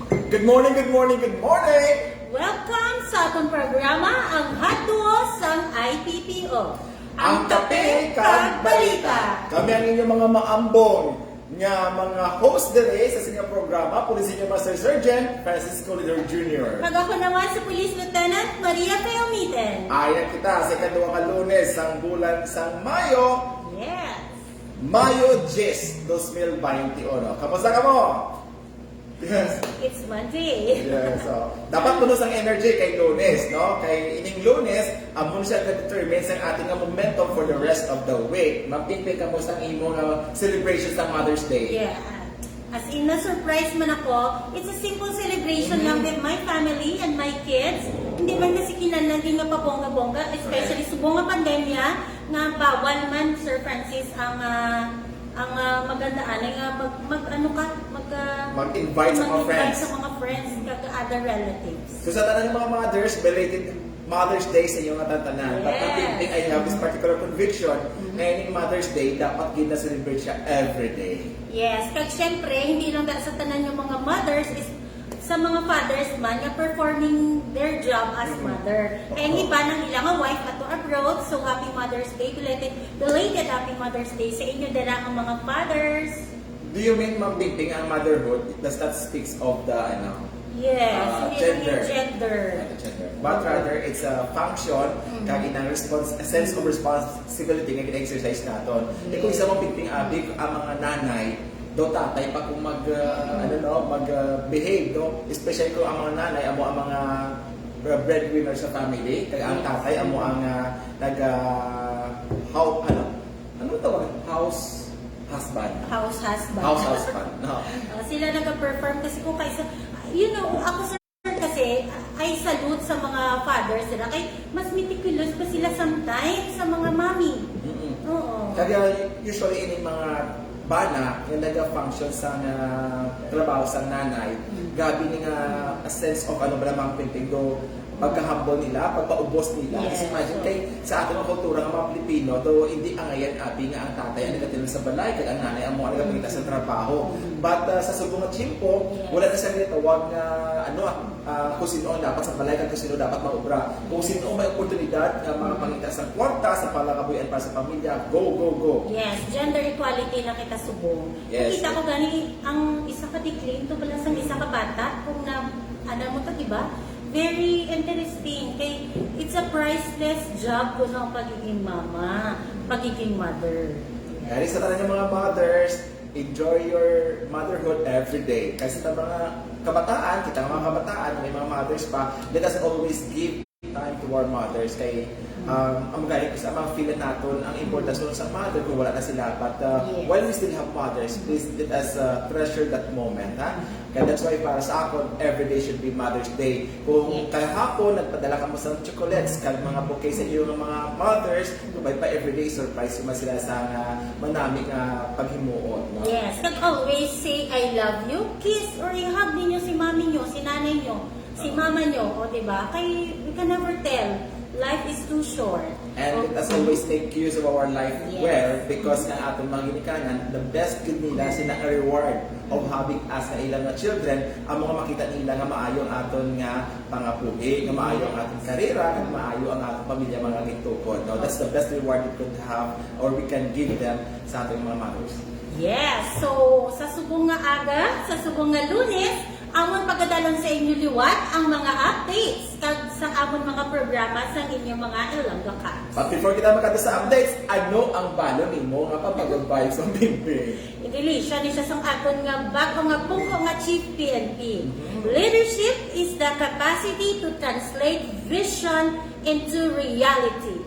Good morning, good morning, good morning! Welcome sa atong programa, ang Hatuos sang IPPO. Ang Kape Kag Balita! Kami ang inyong mga maambong nga mga host dire sa sinyang programa, Police Senior Master Sergeant Francisco Lidor Jr. Pag ako naman sa Police Lieutenant Maria Peomiten. Ayan kita sa ikaduha ka Lunes sang bulan sang Mayo, Yes. Mayo 10, 2021. Kamusta ka mo? Yes. It's Monday. Yeah, so, dapat punos ang energy kay Lunes, no? Kay ining Lunes, amon siya ka-determine sa ating momentum for the rest of the week. Mapipil ka mo sa imong celebration sa Mother's Day. Yeah. As in, na-surprise man ako, it's a simple celebration lang with my family and my kids. Hindi man kasi kinanagin nga pabongga-bongga, especially subong nga pandemya, nga bawal man, Sir Francis, ang magandaan ay mag-invite sa mga friends. Sa mga friends, other relatives. So sa tanang mga mothers, belated Mother's Day sa inyong tanan. But I have this particular conviction na ining Mother's Day, dapat gina-celebrate siya every day. Yes, kag syempre, hindi lang sa tanan yung mga mothers, is sa mga fathers man, nga performing their job as mother. Kaya iba ng ilang wife ato abroad, so happy Mother's Day, belated happy Mother's Day sa inyo dala ang mga fathers. Do you mean, Ma'am Bingping, ang motherhood, does that speaks of the, Yes, hindi gender. gender. But rather, it's a function, kag inang a sense of responsibility nga gina-exercise naton. Yes. Kung isa mong Bingping abig, ang mga nanay, do tatay pa kung mag-behave, no? Especially kung ang mga nanay, amo ang mga breadwinner sa family, kaya ang tatay, amo ang house husband. House husband. House husband, no? Sila nag-perform kasi kung kaisa, ako sir kasi, I salute sa mga fathers sila. Kay mas meticulous pa sila sometimes sa mga mommy. Oo. Kaya usually in mga bana yung nag-function sa trabaho sa nanay, gabi ni nga a sense of malamang pintigo, pagkahambol nila, pagpaubos nila. Yes. Kasi imagine kay sa ating mga kultura ng mga Pilipino, though hindi ang ngayon abi nga ang tatay ang nagatilong sa balay, kaya ang nanay ang mga nagapagita sa trabaho. But sa subong na chimpo, wala na sa tawag na kung sino ang dapat sa balay, kung sino dapat maubra. Kung sino may oportunidad na makapangita sa kwarta, sa palakabuyan para sa pamilya, go, go, go. Yes, gender equality na kita subong. Yes. Kita ko gani, ang isa ka declaim to pala sa isa ka bata, kung mo to, diba? Very interesting. Kay it's a priceless job ko ng pagiging mama, pagiging mother. Kaya sa tanan ng mga mothers, enjoy your motherhood every day. Kasi sa mga kabataan, kita mga kabataan, may mga mothers pa, let us always give time to our mothers. Kay ang magaling sa mga feeling natin, ang importance nun sa mother kung wala na sila. But while we still have mothers, please let us treasure that moment. Ha? Kaya that's why para sa ako, every day should be Mother's Day. Kung kahapon, nagpadala ka mo sa chocolates, kag mga bouquet sa iyo ng mga mothers, kubay pa everyday, surprise mo sila sa manaming paghimuon. No? Yes, kag always say I love you, kiss or i-hug ninyo si mami nyo, si nanay nyo, si mama nyo, o diba? Kay we can never tell. Life is too short. And let us always take use of our life well, Yes. because nga atong mga ginikanan, the best good nila sila a reward of having us na ilang na children, ang mga makita nila nga maayo ang aton nga pangabuhi, nga maayo ang ating karera, nga maayo ang atong pamilya mga gitukod. No? That's the best reward we could have or we can give them sa ating mga mothers. Yes, so sa subong nga aga, sa subong nga Lunes, amon pagdalon sa inyo liwat ang mga updates kag sa amon mga programa sa inyong mga Ilonggo Cats. But before kita makata sa updates, ano ang balo nimo nga papag-advise sa Bingping? Idili siya ni siya sang aton nga bago nga pungko nga Chief PNP. Leadership is the capacity to translate vision into reality.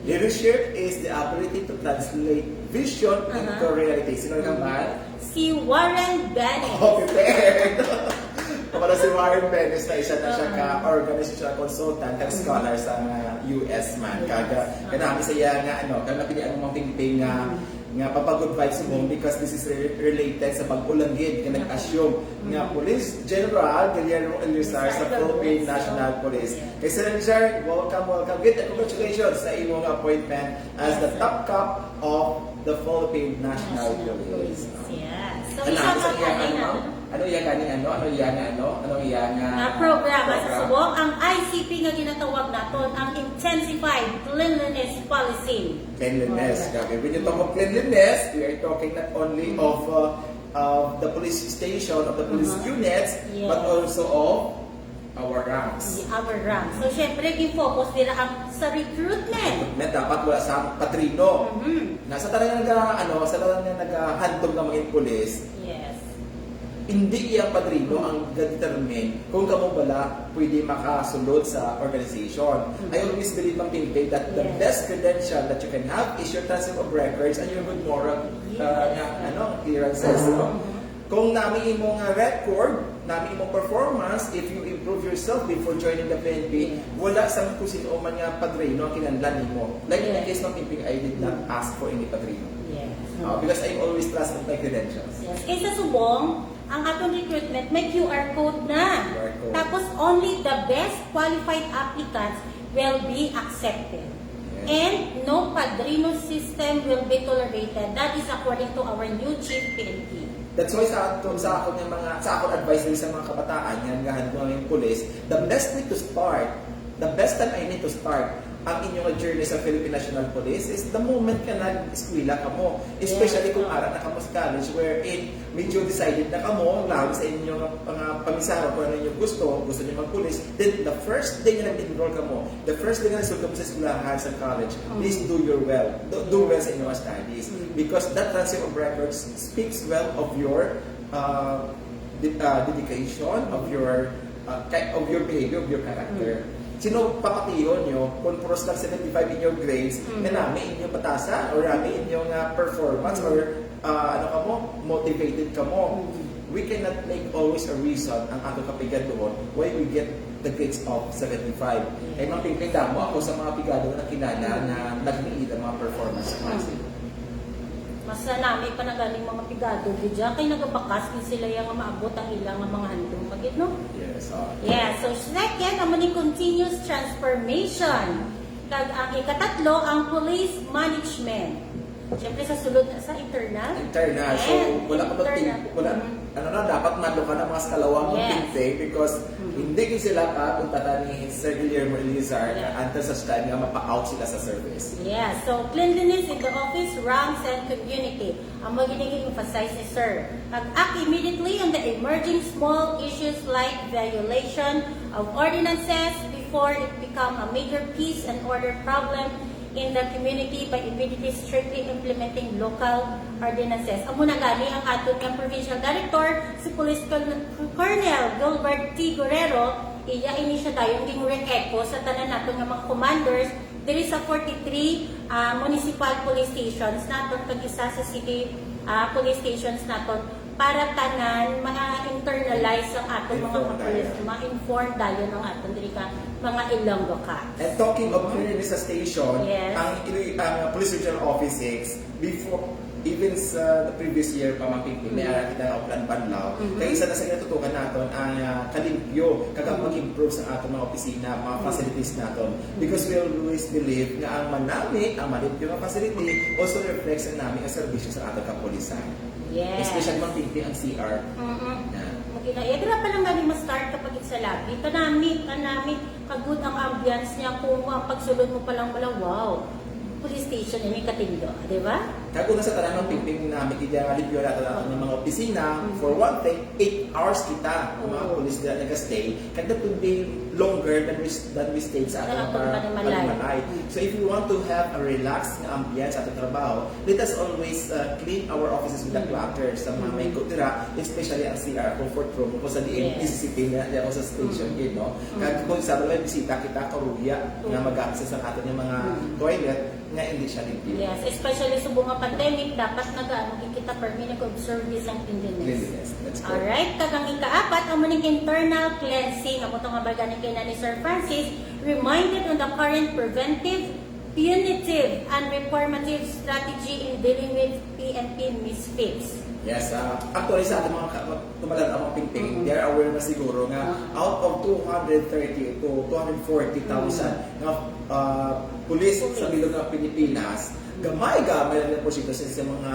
Leadership is the ability to translate vision into reality. Sino ka ba? Si Warren Bennett. Oh, prepared! Kapala si Warren Bennett na isa na siya ka-organization consultant at scholar sa US man. Kanami sa iya nga, kaya napilihan mo mga pingping nga papagod vibes mo because this is related sa pag-ulanggid ka nag-assume nga Police General Guillermo Elizar sa Philippine National Police. Kay Sir Elizar, welcome. Good and congratulations sa imong appointment as the top cop of the Philippine National Police. Yes. So, Ano isa sa ka iya kanina. ma'am? Ano ano yan ganing Programa sa subong ang ICP nga ginatawag naton ang Intensified Cleanliness Policy. Cleanliness. Okay. When you talk of cleanliness, we are talking not only of the police station, of the police units, Yes. but also of our ranks. Our rank. So, syempre, i-focus nila ang sa recruitment. Dapat wala sa patrino. Mhm. Nasa talaga naghahandog ng mga pulis, Yes. hindi iyang padrino ang determine kung kamo bala pwede makasulod sa organization. I always believe ang Pimpay that the Yes. best credential that you can have is your transcript of records and your good moral clearances. No? Kung nami imong record, nami imong performance, if you improve yourself before joining the PNP, wala sang kusino man nga padrino ang kinahanglan nimo. Like in the case ng Pimpay, I did not ask for any padrino. Yes. Because I always trust my credentials. Yes. Kaysa subong, ang atong recruitment may QR code na. QR code. Tapos only the best qualified applicants will be accepted. Yes. And no padrino system will be tolerated. That is according to our new chief PNP. That's why sa akong advice din sa mga kabataan, yan gahan ko ng pulis, the best time I need to start ang inyong journey sa Philippine National Police is the moment ka nag-eskwela ka mo. Especially kung ara na ka mo sa college wherein medyo decided na ka mo, lalo sa inyong mga pamisara kung ano yung gusto nyo mag-police, then the first day na nag-enroll ka mo, the first day na nag-enroll ka mo sa eskwelahan sa college, please do well sa inyong studies. Because that transcript of records speaks well of your dedication, of your behavior, of your character. Sino papatiyon nyo kung pros lang 75 in your grades, na namin inyong patasan or namin inyong performance or motivated ka mo. We cannot make always a reason ang ato kapigan doon why we get the grades of 75. Kaya mga pingping mo ako sa mga pigado na kilala na nagmiid ang mga performance klase. Mas nami pa na galing mga pigado gidya kay nagabakas din sila yang maabot ang ilang mga handong pagit no. Yes. Yeah, so second, ang maning continuous transformation. Kag ang ikatatlo, ang police management. Siyempre sa sulod na sa internal. So, wala ka ba dapat madlo ka na mga skalawang Yes. Pimpay because hindi ko sila punta ni Sir Guillermo Elizar until such time nga mapa-out sila sa service. Yeah, so cleanliness in the office, ranks, and community. Ang magiging emphasize ni Sir. Act immediately on the emerging small issues like violation of ordinances before it become a major peace and order problem in the community by immediately strictly implementing local ordinances. Amo na gani ang aton nga Provincial Director, si Police Colonel Gilbert T. Guerrero, iya ini siya dayong ginurek echo sa tanan naton nga mga commanders diri sa 43 municipal police stations naton kag isa sa city police stations naton para tanan ma-internalize ang aton mga police, ma-inform dayon ang aton diri ka mga Ilonggo ka. And talking of cleanliness sa station, Yes. ang Police Regional Office 6, before, even sa the previous year pa mapipili, may ara kita ng Oplan Banlaw, kaya isa na sa natutukan natin ang kalimpyo, kagam mag-improve sa ating mga opisina, mga facilities natin. Because we always believe na ang manami, ang malimpyo ng facility, also reflects ang namin ang servisyo sa ating kapulisan. Yes. Especially mga pipi ang CR. Dira pa lang galing ma-start kapag sa lobby. Kanami, kagud ang ambience niya kung ang pagsulod mo pa lang wala, wow. Police station ini katindo, di ba? Kaya una sa tanan ng pingping namin, i-review natin ng mga opisina. For one thing, 8 hours kita, ang mga police na nag-stay. Kaya that would be longer than we stayed sa ating Palimalay. So if you want to have a relaxed ambience sa ating trabaho, let us always clean our offices with the clutter sa mga may kutira, especially ang CR, comfort room, kung sa diin, isisipin niya ako sa station, no? Kaya kung isa may bisita kita, karuya, na mag-access ang ating mga toilet, nga hindi siya limpyo. Yes, especially sa bunga pandemic, dapat kita permi nag-observe isang cleanliness. That's good. Alright, kagang ikaapat, ang maning internal cleansing. Ang itong abaga ni Sir Francis, reminded on the current preventive, punitive, and reformative strategy in dealing with PNP misfits. Yes, actually sa ating mga tumalad ang mga pingping, they are aware na siguro nga out of 230 to 240,000 na pulis sa bilog ng Pilipinas, gamay na po siya sa mga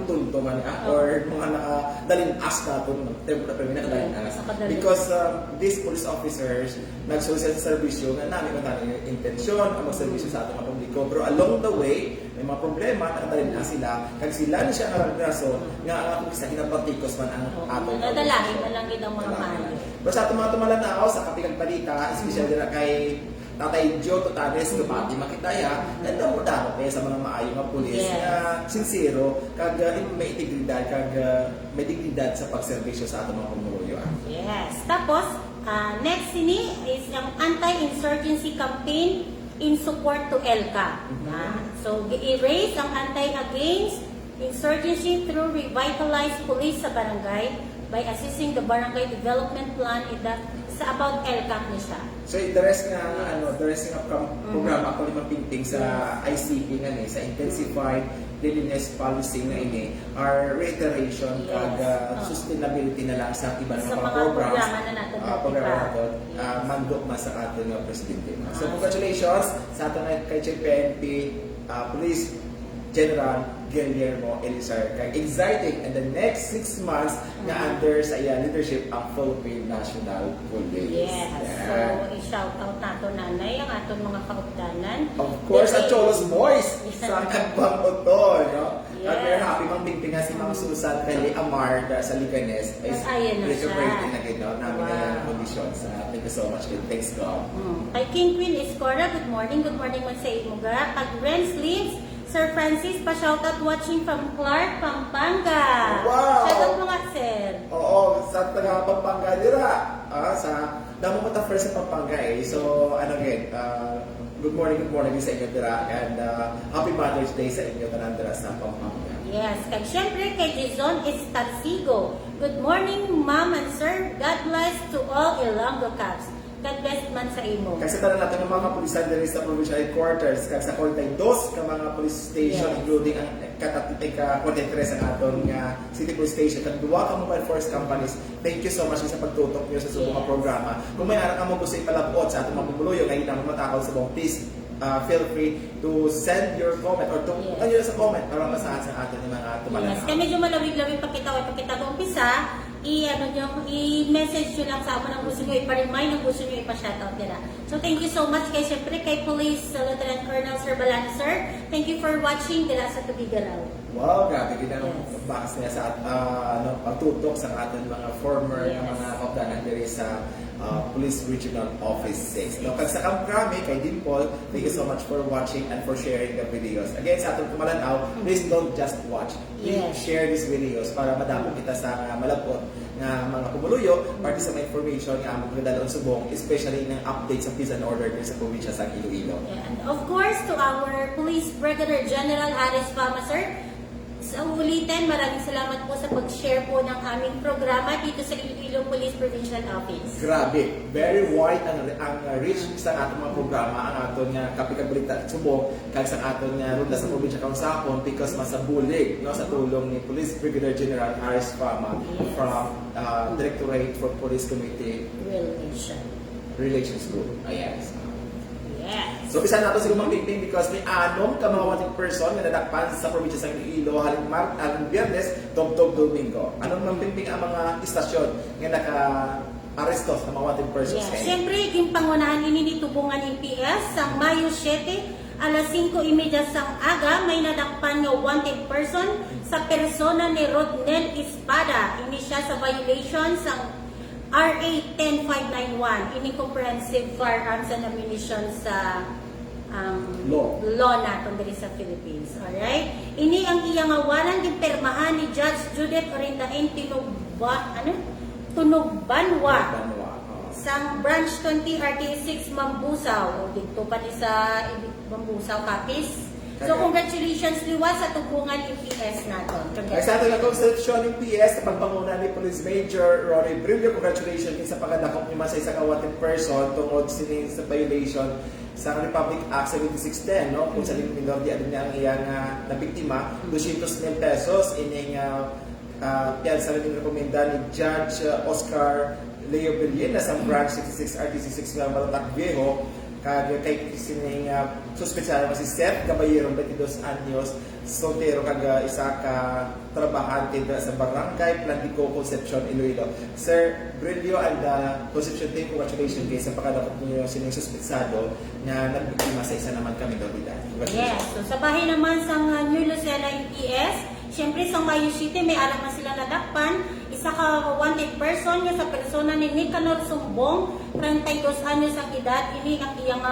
tuntungan or mga nakadaling-as na ito, nakadaling-as. Because these police officers nagsolusyon sa serbisyo nga namin yung intensyon ang magserbisyo sa ating mga publiko. Pero along the way, may mga problema, nakadaling-as sila. Kag sila na siya ang raso nga ang akong isa kinapatikos man ang ating. Nadalahin na lang yun ang mga mahal. Pero sa ating mga tumalanao, sa Kapikang Balita, especially na kay Tatay Joe Totanes, lumati makitaya, nandang mo kayo sa mga maayong mga pulis na sincero, kag may integridad, kag may dignidad sa pagserbisyo sa ating mga pumuruyo. Yes. Tapos, next ini is ang anti-insurgency campaign in support to ELCA. So, i-raise ang anti-against insurgency through revitalized police sa barangay by assisting the barangay development plan sa about ELCA na siya. So the rest nga programa ako limang pinting sa ICP nga sa Intensified Cleanliness Policy nga ini are reiteration kag sustainability na lang sa iba ng mga programs. Programa natin mandok man sa ating presidente. So congratulations sa ating kay PNP Police General Guillermo Elizar. Kay exciting and the next 6 months na under sa iya leadership ang Philippine National Police. Yes. So, i-shout out nato nanay ang aton mga kaupdanan. Of course, ang Cholos Boys sa Kagbang Oto, no? Yes. At we're happy mang bingpingan si Mang Susan Kelly Amar sa Liganes. Ayan na siya. Celebrating na ginawa namin na condition sa thank you so much. Thanks God. Kay King Queen Escora, good morning man sa imo ga. Pag Renz Lives, Sir Francis, pa-shoutout watching from Clark, Pampanga. Wow! Shoutout mo nga, sir. Oo, sa taga Pampanga dira. Sa damo mo ta first sa Pampanga So, good morning sa inyo dira and happy Mother's Day sa inyo tanan dira sa Pampanga. Yes, kag syempre kay Jason Estancigo. Good morning, ma'am and sir. God bless to all Ilonggo Caps. God bless man sa imo. Kasi tanan natin ng mga pulisan diri sa provincial headquarters kag sa 42 ka mga police station including ang ka-43 ang aton nga city police station kag duwa ka mobile force companies. Thank you so much sa pagtutok niyo sa subong mga programa. Kung may ara ka mo gusto ipalabot sa atong mga pumuluyo nga hindi naman matakal sa buong please feel free to send your comment or tungkol sa comment para masahan sa atin yung mga tumalanaw. Yes, kaya medyo malawig-lawig pakita ko umpisa. I-message nyo lang sa ako ng gusto nyo, ipa-remind ng gusto nyo, ipa-shoutout nila. So, thank you so much kay syempre kay Police Lieutenant Colonel Sir Balani, sir. Thank you for watching Dila sa Tubigaraw. Wow, grabe kita bahas niya sa pagtutok sa ating mga former na mga kapdanan diri sa Police Regional Office 6. No, kag sa Kamkrami, kay Dimple, thank you so much for watching and for sharing the videos. Again, sa atong kumalanaw, please don't just watch. Please share these videos para madamo kita sa malabot nga mga pumuluyo, parte sa mga information nga among kadalon subong, especially ng updates sa peace and order dito sa probinsya sa Iloilo. And of course, to our Police Brigadier General Aris Fama, sir, sa ulitin, maraming salamat po sa pag-share po ng aming programa dito sa Iloilo Police Provincial Office. Grabe, very wide ang reach sa ating mga programa, ang aton nga kapikabalita subong kag sa aton nga runda sa probinsya kausapon because masabulig no sa tulong ni Police Brigadier General Aris Fama from Directorate for Police Community Relations Group. Yes. So isa nato sa lumang pingping because may anom ka mga wanted person nga nadakpan sa probinsya sa Iloilo haling Biyernes, Tugtog, Domingo. Anong mang pingping ang mga istasyon nga naka-aresto sa mga wanted persons? Yes. Siyempre, yung pangunahan ini tubungan ng PS sa Mayo 7, alas 5:30 sang aga, may nadakpan nga wanted person sa persona ni Rodnel Espada. Ini siya sa violation sa RA 10591, ini comprehensive firearms and ammunition sa law natin diri sa Philippines. Alright? Ini ang iyang awalan din permahan ni Judge Judith Orindain Tunugbanwa sa Branch 20 RTA 6 Mambusaw. Dito pa ni sa Mambusaw, Capiz. So, congratulations liwas sa tubungan ng PS natin. Ay sa ating konstitusyon ng PS na pagpanguna ni Police Major Ronnie Brillo, congratulations din sa pagkadakop niya sa isang wanted person tungod sining sa violation sa Republic Act 7610, no? Kung sa minor di adun niya ang iyang nabiktima, 200,000 pesos ining piyansa na rekomenda ni Judge Oscar Leo Bellina sa Branch 66 RTC 6 nga Malatac Viejo kay sining suspensado si Seth Caballero, 22 anyos, soltero kag isa ka trabahante sa barangay Plantico, Concepcion, Iloilo. Sir Brillo and Concepcion team, congratulations kayo sa pagkadakot niyo sining suspensado na nagbiktima sa isa naman kami Dorida. Yes. So sa bahay naman sa New Lucena EPS, siyempre sa Mayo City may alam na sila nadakpan. Isa ka wanted person nga sa persona ni Nicanor Sumbong, 32 anyos ang edad. Ini ang iyang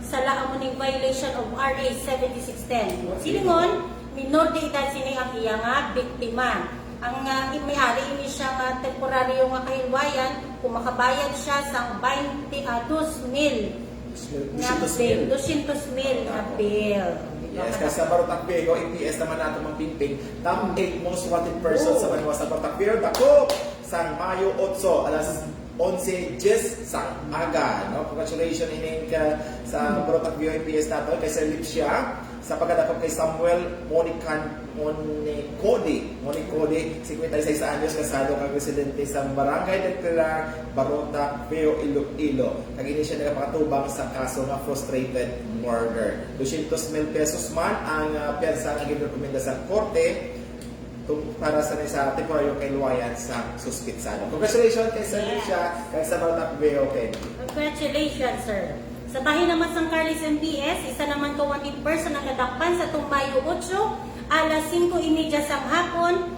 sala mo ning violation of RA 7610. Silingon, minor de edad sini ang iyang biktima. Ang may-ari ini siya nga temporaryo nga kahilwayan, kung makabayad siya sa 200,000 nga bail, 200,000 nga bail. Yes, kasi sa Barotac-Vego, EPS naman natin magpimping, top 8 most wanted persons sa Manila sa Barotac-Vego. Dako, sa Mayo 8, alas 11:10 sa aga. No? Congratulations ining sa Barotac-Vego EPS nato kay Sir Lipsia, sa pagkadakop kay Samuel Monicode, 56 anyos, kasado kang residente sa Barangay del Pilar, Barotac-Vego, Iloilo. Kagini siya nagapakatubang sa kaso nga frustrated murder. 200,000 pesos man ang pyersa nga girekomenda sa korte para sa temporaryo kailuwayan sa suspitsado. Congratulations kay Sir Lipsia, kay sa Barotac-Vego. Congratulations, sir. Sa bahay naman sa Carlos MPS, isa naman ka wanted person ang nadakpan sa Mayo 8, alas 5:30 sang hapon.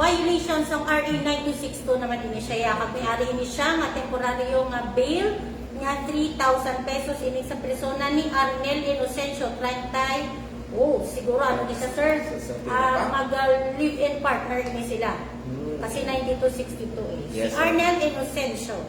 Violation sa RA 9262 naman ini siya. Kapag ini siya nga temporaryo nga bail nga 3,000 pesos ini sa persona ni Arnel Inocencio 30. Oh, siguro ano di sa sir? Mag-live-in partner ini sila. Kasi 9262 eh. Yes, Si Arnel Inocencio.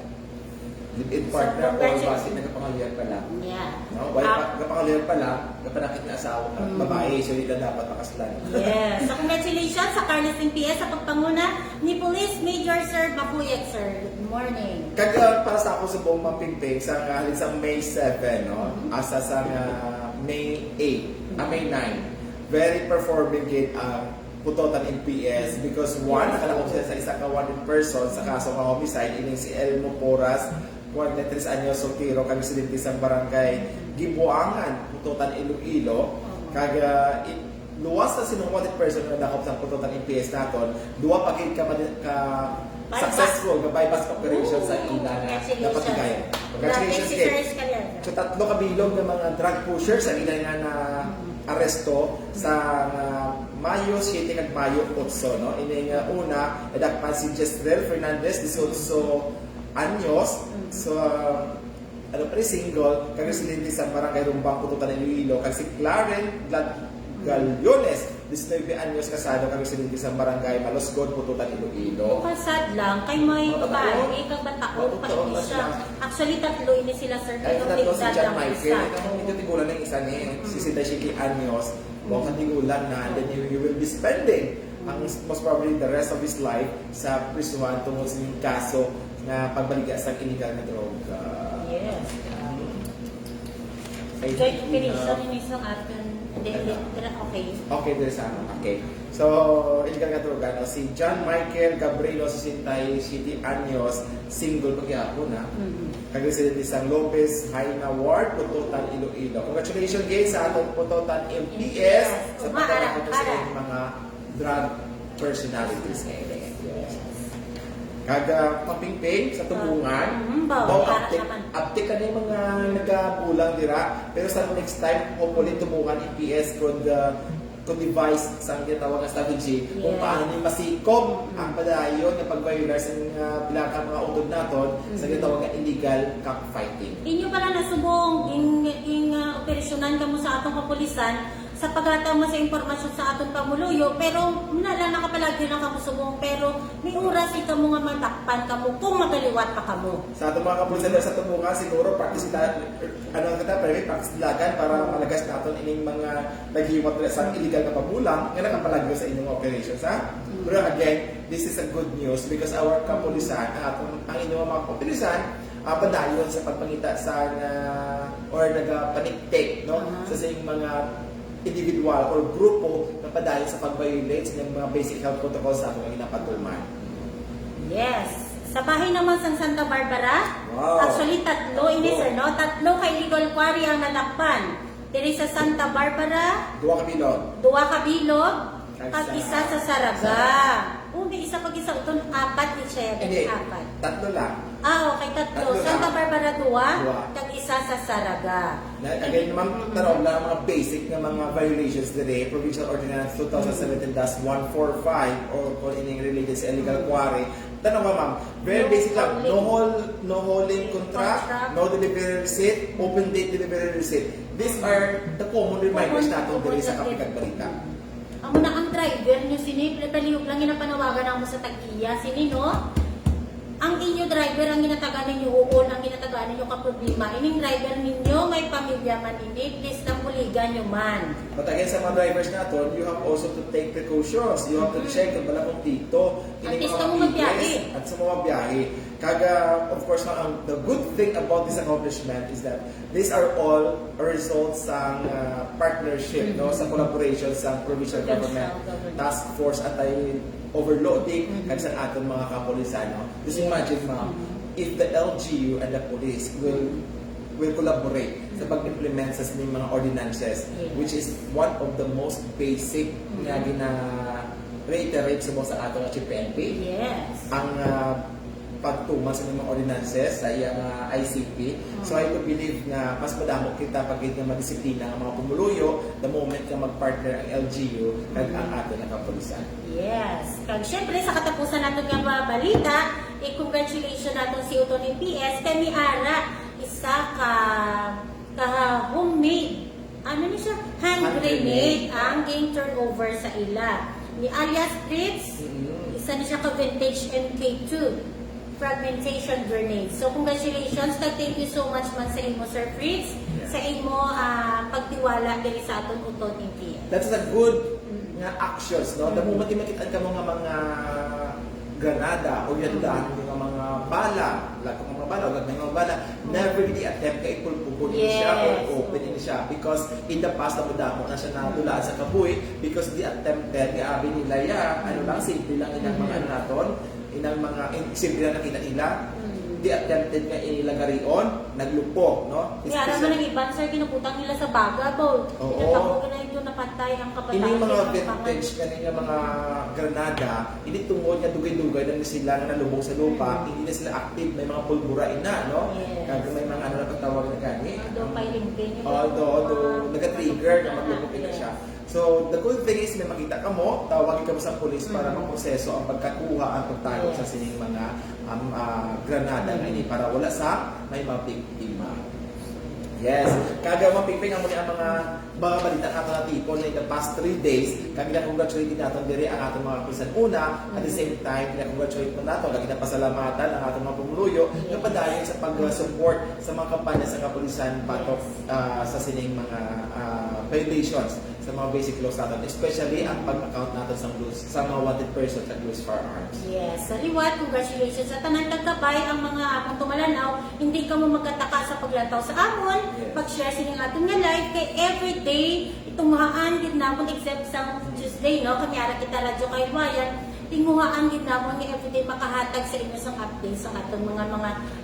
Live-in partner or base nagkapangaluyan pa lang. Yeah. No? Why nagkapangaluyan pa lang, nagpanakit na asawa, babae, so hindi na dapat makaslan. Yes. So congratulations sa Carlos MPS sa pagpanguna ni Police Major Sir Bakuyat, sir. Good morning. Para sa ako sa buong Mampingping, sa halin sa May 7, no? Asa sa May 8, May 9, very performing gate Putotan MPS because one, nakalakot sila sa isa ka wanted person sa kaso ng homicide, ining si Elmo Porras, 43 anyos, soltero, kag residente sa barangay Gibuangan, Putotan, Iloilo. Kag luwas na sinong wanted person na nakop sa Putotan MPS naton, duwa pa gid ka successful nga bypass operation sa ila na napatigayan. Congratulations kay. So tatlo ka bilog ng mga drug pushers sa ila nga na aresto sa Mayo 7 kag Mayo 8, no? Ini nga una nadakpan si Jezreel Fernandez 18 anyos, so ano pa rin single kag residente sa barangay Rumbang, Pututan, Iloilo. Kag si Claren Gallones 19 anyos, kasado kag residente sa barangay Malosgod, Pututan, Iloilo. Kasad lang kay may babae, kag bataon pa ini siya. Actually tatlo ini sila, sir. Ay, tatlo si John Michael. Isa. Ito tigulan ng isa ni 67 anyos. Baka tigulan na, then you will be spending ang most probably the rest of his life sa prisuhan tungkol sa yung kaso na pagbaliga sa illegal na droga. Yes. Joint operation ini isang atin. Okay. Okay, there's okay. So, illegal na droga, no? Si John Michael Gabrielo, 67 anyos, single pagyapon na. Kag-residente sa Lopez Haina Ward, Pututan, Iloilo. Congratulations guys sa atong Pututan MPS sa pagkakaroon sa mga drug personalities. Kaga Mampingping sa Tubungan, update ka na yung mga nagkabulang dira, pero sa next time, hopefully Tubungan EPS could devise sa tinatawag na strategy kung paano ni masikom ang padayon ng pag-violar sa bilang mga utod naton sa tinatawag na illegal cockfighting. Inyo pala nasubong in operasyonan kamo sa atong kapulisan sa pagataw mo sa impormasyon sa atong pamuluyo, pero nakapalagi na kamo subong, pero may oras ikaw mo nga matakpan kamo kung magaliwat pa kamo. Sa atong mga kapulisan sa Tubungan, siguro practice lagan para malagas naton ining mga naghiwat sa illegal na pamulang nga nakapalagi sa inyong operations, ha? Pero again, this is a good news because our kapulisan, ang inyong mga kapulisan, padayon sa pagpangita sa or nagapaniktik, no? Sa inyong mga individual or grupo na padayon sa pag-violate sa mga basic health protocols sa atong ginapatuman. Yes. Sa bahay naman sa Santa Barbara, Wow. actually tatlo ini sir, no? Tatlo kay legal quarry ang natakpan. Diri sa Santa Barbara, Duwa ka bilog. duwa ka bilog, Kag at sa- isa sa Saraga. May isa pag isa uton, apat ni siya, Hindi, apat. tatlo lang. Okay, tatlo. Tatlo Santa lang. Barbara duwa, Duwa. kag isa sa Saraga. Again, naman tanaw na mga basic na mga violations today, Provincial Ordinance 2017-145 o kung ining related sa illegal quarry. Tanaw ba ma'am, very No basic lang, hauling. no hauling contract, no delivery receipt, open date delivery receipt. These are the common reminders natin diri sa Kapikat Balita. Amo na ang driver nyo sini, palihog lang ginapanawagan ako sa tag-iya. Sini, no? Ang inyo driver, ang ginatagaan ninyo uol, ang ginatagaan ninyo kaproblema. Ining driver ninyo, may pamilya man ini, please na puligan nyo man. But again, sa mga drivers natin, you have also to take precautions. You have to check kung bala kung dito. At least mga kung PPS magbiyahe. At sa mga biyahe. Kaga, of course, the good thing about this accomplishment is that these are all results sa partnership, no, sa collaboration sa provincial government, task force at overloading kag sa ating mga kapulisan. No? Just imagine, ma'am, if the LGU and the police will collaborate sa pag-implement sa sining mga ordinances, which is one of the most basic nga gina-reiterate sa ato nga PNP. Yes. Ang pagtuman sa mga ordinances sa iyang ICP. So I do believe na mas madamo kita pag nga madisiplina ang mga pumuluyo the moment na mag-partner ang LGU kag ang ato nga kapulisan. Yes. Kag syempre sa katapusan natin nga mga balita, congratulations natin si Uton PS kay Miara, isa ka homemade. Ano ni siya? Hand grenade ang game turnover sa ila. Ni alias Fritz, isa ni siya ka vintage MK2 fragmentation grenade. So congratulations, thank you so much man sa imo Sir Fritz, sa imo pagtiwala diri sa aton Uton PS. That's a good nga actions, no? The moment makita ka mga granada o yan daan ng mga bala, lagong mga bala, lagong mga bala, never really attempt kay pulpugon siya or open in siya because in the past mo na siya nadulaan sa kabuhi because the attempted nga abi nila ya, ano lang, simple lang inang mga naton, inang mga simple lang nakita nila, the attempted nga ilagarion, naglupo, no? Kaya naman ang iban, sir, kinuputang nila sa baga, bo. Oo. Pinatabugan na ito napatay ang kapatay. Ini mga vintage kanina mga granada, hindi tungod nga dugay-dugay na sila na nalubog sa lupa, hindi na sila active, may mga pulbura ina, no? Yes. Kaya may mga ano na patawag na gani. Doon pa yung Nag-trigger na maglubog na siya. So, the good thing is may makita ka mo, tawagin ka mo sa police para maproseso ang pagkakuha, ang pagtago sa sining mga granada na ini para wala sa may mabiktima. Yes. Kaga mapiping ang muna ang mga balita natin na tipo in the past 3 days. Kami na-congratulate natin diri ang atong mga kapulisan una. At the same time, na-congratulate mo natin. Lagi na pasalamatan ang atong mga pumuluyo na padayon sa pag-support sa mga kampanya sa kapulisan patok sa sining mga violations sa mga basic laws natin, especially ang pag-account natin sa mga wanted persons at loose firearms. Yes, sa liwat, congratulations sa tanan kagkabay ang mga among tumalanaw. Hindi ka mo magkataka sa paglantaw sa amon, Yes. pag-share sining aton nga live kay everyday itunguhaan gid namon except sa Tuesday, no? Kanyara kita radyo kay Bayan. Tinguhaan gid namon nga everyday makahatag sa inyo sa update sa aton mga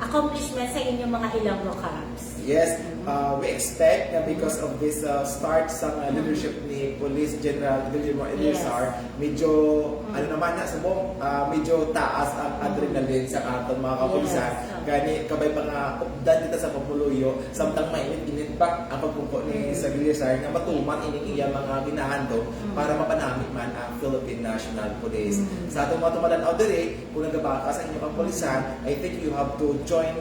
accomplishments sa inyong mga ilang locals. Yes, we expect na because of this start sa leadership ni Police General Guillermo Eliazar, medyo ano naman na subong medyo taas ang adrenaline sa aton mga kapulisan. Gani kabay pa nga updan kita sa pamuluyo samtang mainit-init pa ang pagpungko ni sa Eliazar nga matuman ining iya mga ginahandog para mapanamit man ang Philippine National Police. Sa atong mga tumalanaw diri, kung nagabaka sa inyong kapulisan, I think you have to join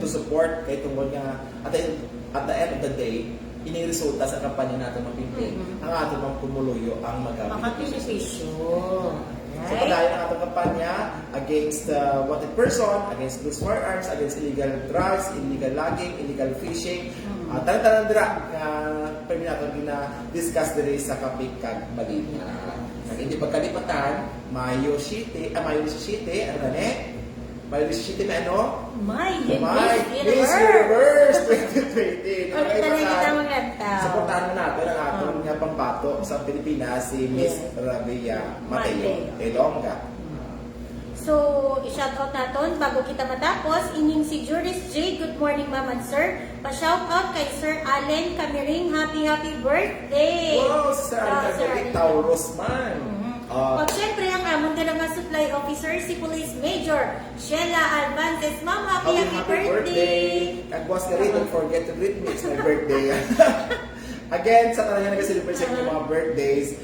to support kay tungkol nga at the end of the day, ini resulta sa kampanya natin mapimpin ang ating mga pumuluyo ang Makapinisisyo. So padayon ang ating kampanya against wanted person, against loose firearms, against illegal drugs, illegal logging, illegal fishing. Tanan-tanan dira nga pwede natin gina-discuss diri sa Kapikat Balita. Kung hindi pagkalipatan, Mayo City, ano na Mayo City na ano? Miss Universe 2020. Supportahan mo natin ang ating nga pambato sa Pilipinas, si Miss Rabia Mateo Elonga. So, i-shoutout naton bago kita matapos, inyong si Juris J. Good morning, ma'am and sir. Pa-shoutout kay Sir Allen Camiring. Happy birthday! Wow, Sir Allen Taurus man. At syempre, ang amon talaga supply officer, si Police Major Sheila Alvances. Ma'am, happy birthday! At boss ka rin, don't forget to greet me. It's my birthday. Again, sa talaga nag-celebrate sa inyong mga birthdays,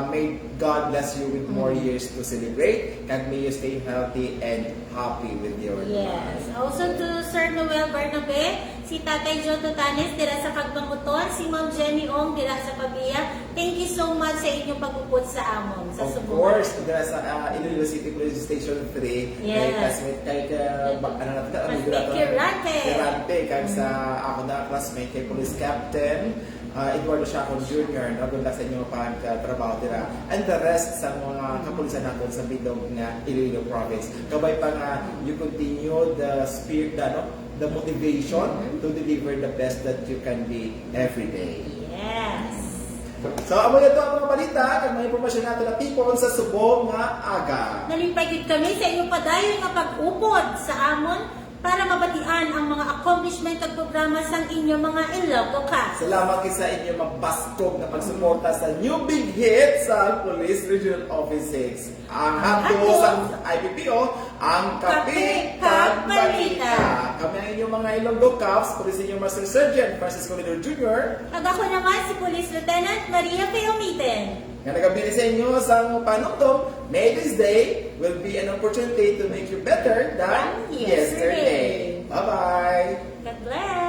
may God bless you with more years to celebrate, and may you stay healthy and happy with your Yes. Also to Sir Noel Barnabe, si Tatay John Totanes dira sa Kagbanguton, si Ma'am Jenny Ong dira sa Pabia. Thank you so much sa inyong pagpuput sa amon sa Of Subo. course, dira sa Iloilo City Police Station 3, Yes. classmate kay Kirante. kag sa ako na classmate kay Police Captain Eduardo Chacon Jr. Nagunda sa inyong pagkatrabaho dira. And the rest sa mga kapulisan natin sa Bidog nga Iloilo Province. Kabay pa nga you continue the spirit, the motivation to deliver the best that you can be every day. Yes. So, amo na ito ang mga balita kag mga impormasyon nato na people sa subong nga aga. Nalimpagid kami sa inyong padayon nga pag-upod sa amon para mabatian ang mga accomplishment at programa sa inyong mga Ilocos cast. Salamat kayo sa inyo magbaskog na pagsuporta sa new big hit sa Police Regional Office 6. Ang hato sa IPPO, ang Kape Kag Balita. Kami ang inyong mga Ilonggo Caps, Police Senior Master Sergeant Francisco Lidor Jr. At ako naman si Police Lieutenant Maria Peomiten. Nga nagabili sa inyo sa panungtong, may this day will be an opportunity to make you better than yesterday. Bye-bye! God bless!